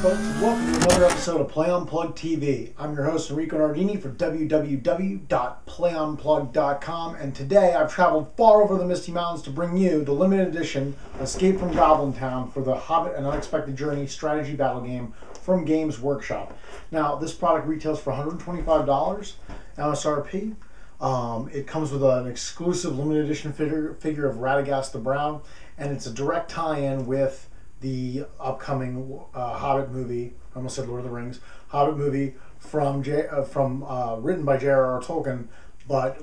folks, and welcome to another episode of Play Unplugged TV. I'm your host, Enrico Nardini for www.playunplugged.com, and today I've traveled far over the Misty Mountains to bring you the limited edition Escape from Goblin Town for the Hobbit and Unexpected Journey strategy battle game from Games Workshop. Now, this product retails for $125 MSRP. It comes with an exclusive limited edition figure of Radagast the Brown, and it's a direct tie-in with the upcoming Hobbit movie. I almost said Lord of the Rings. Hobbit movie written by J.R.R. Tolkien, but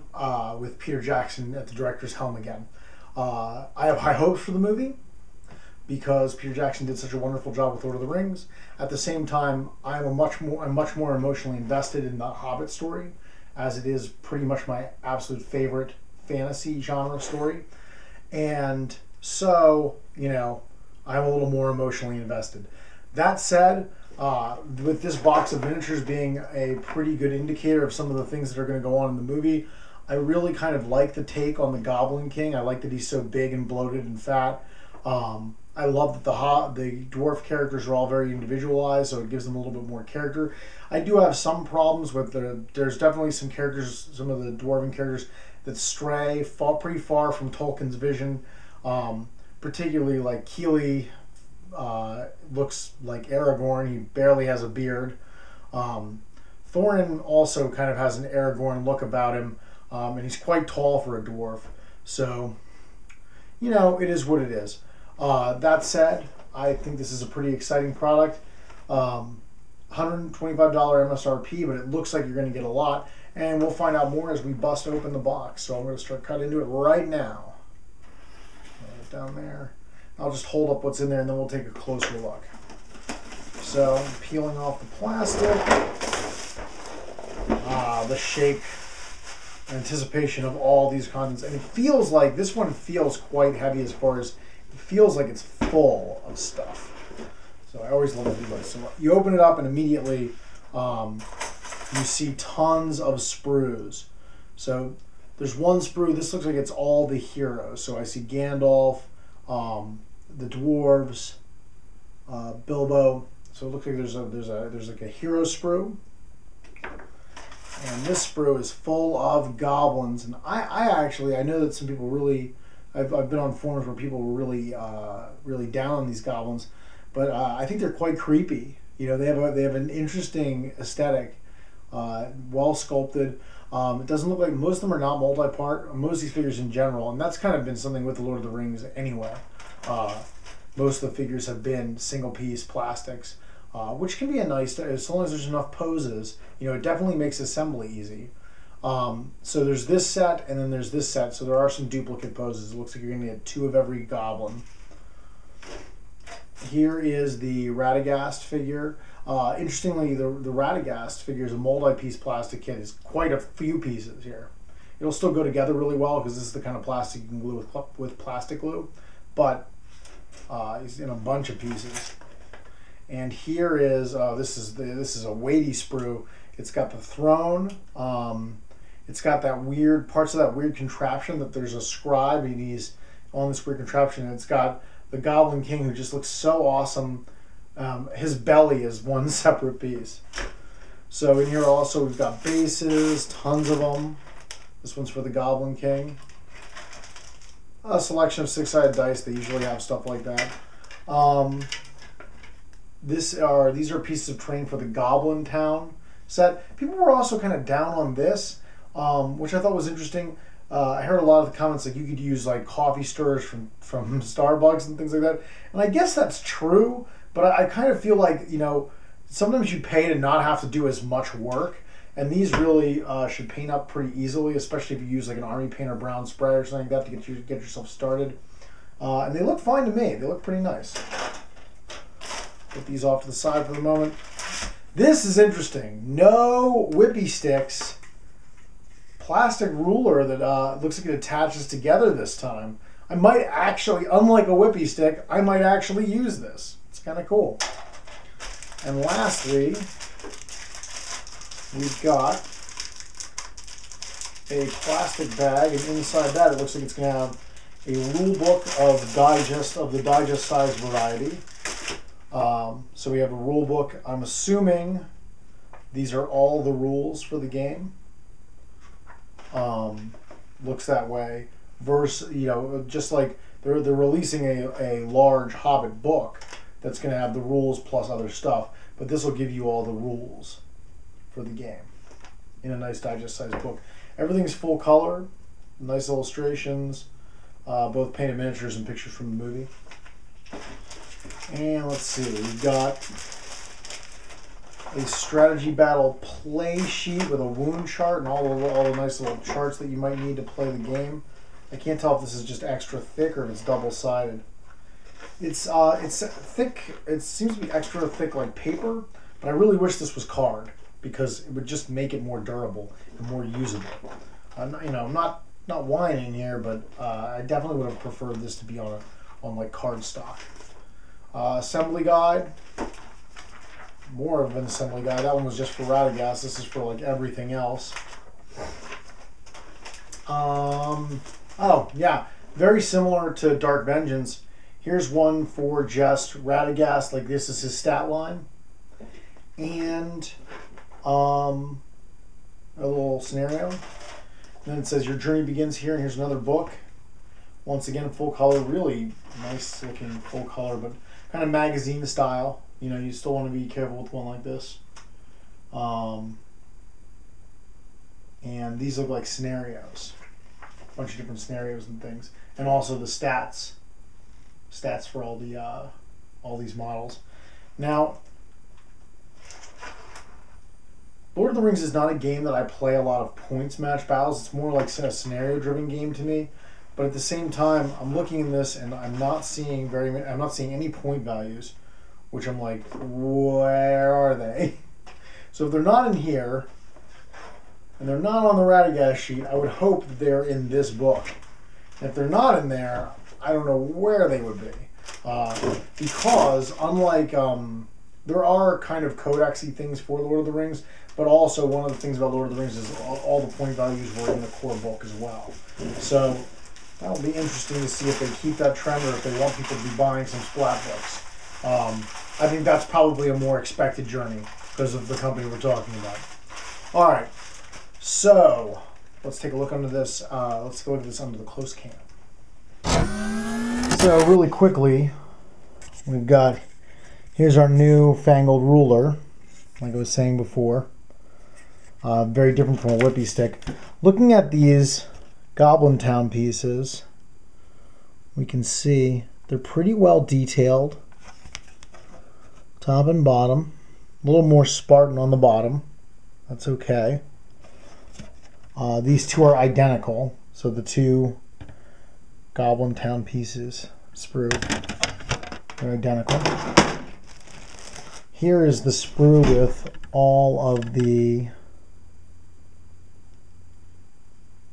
with Peter Jackson at the director's helm again. I have high hopes for the movie because Peter Jackson did such a wonderful job with Lord of the Rings. At the same time, I'm much more emotionally invested in the Hobbit story, as it is pretty much my absolute favorite fantasy genre story. And so, I'm a little more emotionally invested. That said, with this box of miniatures being a pretty good indicator of some of the things that are going to go on in the movie, I really kind of like the take on the Goblin King. I like that he's so big and bloated and fat. I love that the dwarf characters are all very individualized, so it gives them a little bit more character. I do have some problems with there's definitely some characters, some of the dwarven characters that stray pretty far from Tolkien's vision. Particularly like Keeley looks like Aragorn. He barely has a beard. Thorin also kind of has an Aragorn look about him, and he's quite tall for a dwarf. So, it is what it is. That said, I think this is a pretty exciting product. $125 MSRP, but it looks like you're going to get a lot, and we'll find out more as we bust open the box. So I'm going to start cutting into it right now. Down there. I'll just hold up what's in there and then we'll take a closer look. So, peeling off the plastic. The shape, anticipation of all these contents. And it feels like, this one feels quite heavy as far as, it feels like it's full of stuff. So I always love to do this. So you open it up and immediately you see tons of sprues. So there's one sprue. This looks like it's all the heroes. So I see Gandalf, the dwarves, Bilbo. So it looks like there's like a hero sprue, and this sprue is full of goblins. And I know that some people really, I've been on forums where people were really down on these goblins, but I think they're quite creepy. They have an interesting aesthetic, well sculpted. It doesn't look like, most of them are not multi-part, most of these figures in general, and that's kind of been something with the Lord of the Rings anyway. Most of the figures have been single-piece plastics, which can be a nice, as long as there's enough poses, it definitely makes assembly easy. So there's this set, and then there's this set, so there are some duplicate poses. It looks like you're going to get 2 of every goblin. Here is the Radagast figure. Interestingly, the Radagast figure is a multi-piece plastic kit. It's quite a few pieces here. It'll still go together really well because this is the kind of plastic you can glue with plastic glue, but he's in a bunch of pieces. And here is this is a weighty sprue. It's got the throne. It's got that parts of that weird contraption that there's a scribe and he's on this weird contraption. And it's got the Goblin King who just looks so awesome. His belly is one separate piece. So in here also we've got bases, tons of them. This one's for the Goblin King. A selection of 6-sided dice. They usually have stuff like that. These are pieces of terrain for the Goblin Town set. People were also kind of down on this, which I thought was interesting. I heard a lot of the comments like you could use like coffee stirrers from Starbucks and things like that. And I guess that's true. But I kind of feel like, sometimes you pay to not have to do as much work. And these really should paint up pretty easily, especially if you use like an army paint or brown spray or something like that to get yourself started. And they look fine to me. They look pretty nice. Put these off to the side for the moment. This is interesting. No whippy sticks. Plastic ruler that looks like it attaches together this time. I might actually, unlike a whippy stick, I might actually use this. It's kind of cool. And lastly, we've got a plastic bag, and inside that it looks like it's going to have a rule book of the digest size variety. So we have a rule book. I'm assuming these are all the rules for the game. Looks that way. Just like they're releasing a large Hobbit book that's going to have the rules plus other stuff. But this will give you all the rules for the game in a nice digest-sized book. Everything's full color, nice illustrations, both painted miniatures and pictures from the movie. And let's see, we've got a strategy battle play sheet with a wound chart and all the nice little charts that you might need to play the game. I can't tell if this is just extra thick or if it's double-sided. It's thick. It seems to be extra thick like paper, but I really wish this was card because it would just make it more durable and more usable. I'm not whining here, but I definitely would have preferred this to be on like cardstock. Assembly guide. More of an assembly guide. That one was just for Radagast. This is for like everything else. Oh yeah, very similar to Dark Vengeance. Here's one for just Radagast. Like this is his stat line, and a little scenario. And then it says your journey begins here, and here's another book. Once again, full color, really nice looking full color, but kind of magazine style. You know, you still want to be careful with one like this. And these look like scenarios. A bunch of different scenarios and things. And also the stats for all these models. Now, Lord of the Rings is not a game that I play a lot of points match battles. It's more like a scenario-driven game to me. But at the same time, I'm looking in this and I'm not seeing any point values, which I'm like, where are they? So if they're not in here, and they're not on the Radagast sheet, I would hope that they're in this book. And if they're not in there, I don't know where they would be. Because unlike, there are kind of codexy things for Lord of the Rings, but also one of the things about Lord of the Rings is all the point values were in the core book as well. So that'll be interesting to see if they keep that trend or if they want people to be buying some splat books. I think that's probably a more expected journey because of the company we're talking about. All right, so let's take a look under this. Let's go to this under the close cam. So really quickly, we've got, here's our new fangled ruler, like I was saying before. Very different from a whippy stick. Looking at these Goblin Town pieces, we can see they're pretty well detailed. Top and bottom. A little more Spartan on the bottom. That's okay. These two are identical. So the two Goblin Town pieces, sprue, they're identical. Here is the sprue with all of the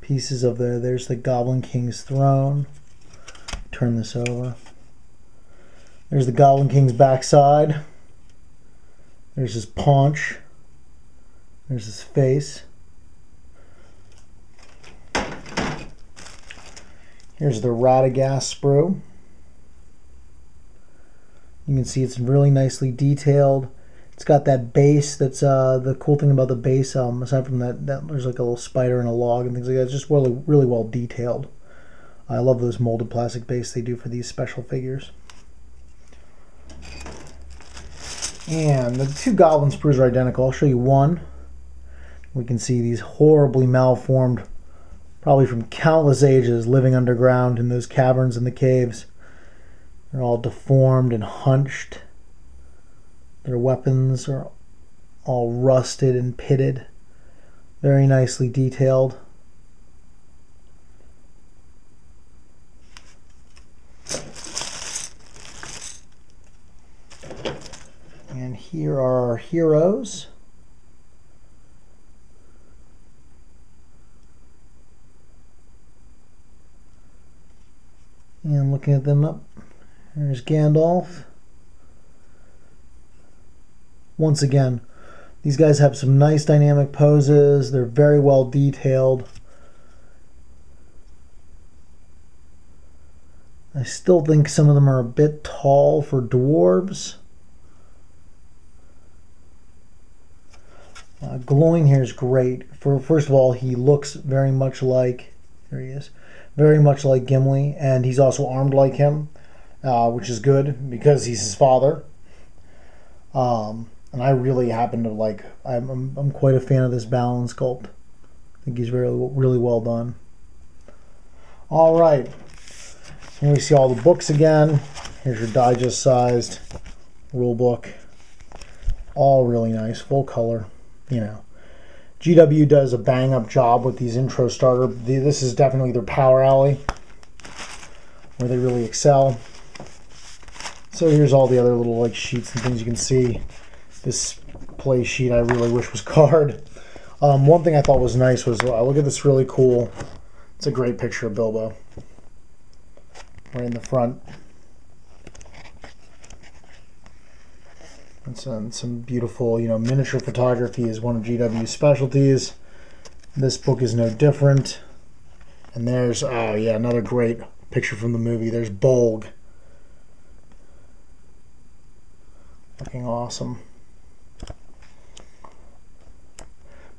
pieces of there's the Goblin King's throne. Turn this over. There's the Goblin King's backside. There's his paunch. There's his face. Here's the Radagast sprue. You can see it's really nicely detailed. It's got that base. That's the cool thing about the base. Aside from that, there's like a little spider and a log and things like that. It's just really well detailed. I love those molded plastic base they do for these special figures. And the two Goblin sprues are identical. I'll show you one. We can see these horribly malformed, probably from countless ages, living underground in those caverns and the caves. They're all deformed and hunched. Their weapons are all rusted and pitted. Very nicely detailed. And here are our heroes. And looking at them up, there's Gandalf. Once again, these guys have some nice dynamic poses. They're very well detailed. I still think some of them are a bit tall for dwarves. Glowing here is great. First of all, he looks very much like, there he is, very much like Gimli, and he's also armed like him, which is good because he's his father. And I really happen to like, I'm quite a fan of this balance sculpt. I think he's really well done. All right, here we see all the books again. Here's your digest sized rule book. All really nice, full color. You know, GW does a bang up job with these intro starter. This is definitely their power alley where they really excel. So here's all the other little like sheets and things you can see. This play sheet I really wish was card. One thing I thought was nice was, look at this really cool, it's a great picture of Bilbo right in the front. And some beautiful, you know, miniature photography is one of GW's specialties. This book is no different. And there's, oh yeah, another great picture from the movie. There's Bolg. Looking awesome.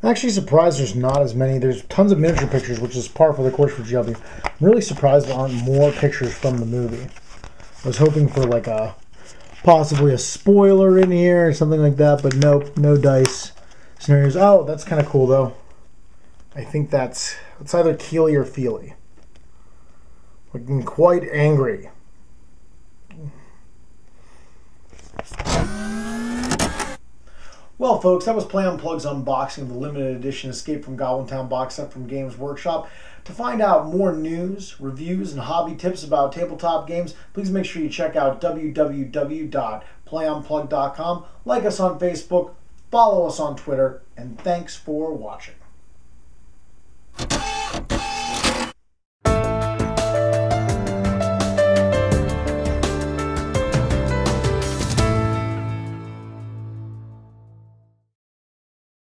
I'm actually surprised there's not as many. There's tons of miniature pictures, which is par for the course for GW. I'm really surprised there aren't more pictures from the movie. I was hoping for like a possibly a spoiler in here or something like that, but nope, no dice scenarios. Oh, that's kind of cool though. I think it's either Keely or Feely. Looking quite angry. Well, folks, that was Play Unplugged's unboxing of the limited edition Escape from Goblin Town box set from Games Workshop. To find out more news, reviews, and hobby tips about tabletop games, please make sure you check out www.playunplugged.com. Like us on Facebook, follow us on Twitter, and thanks for watching.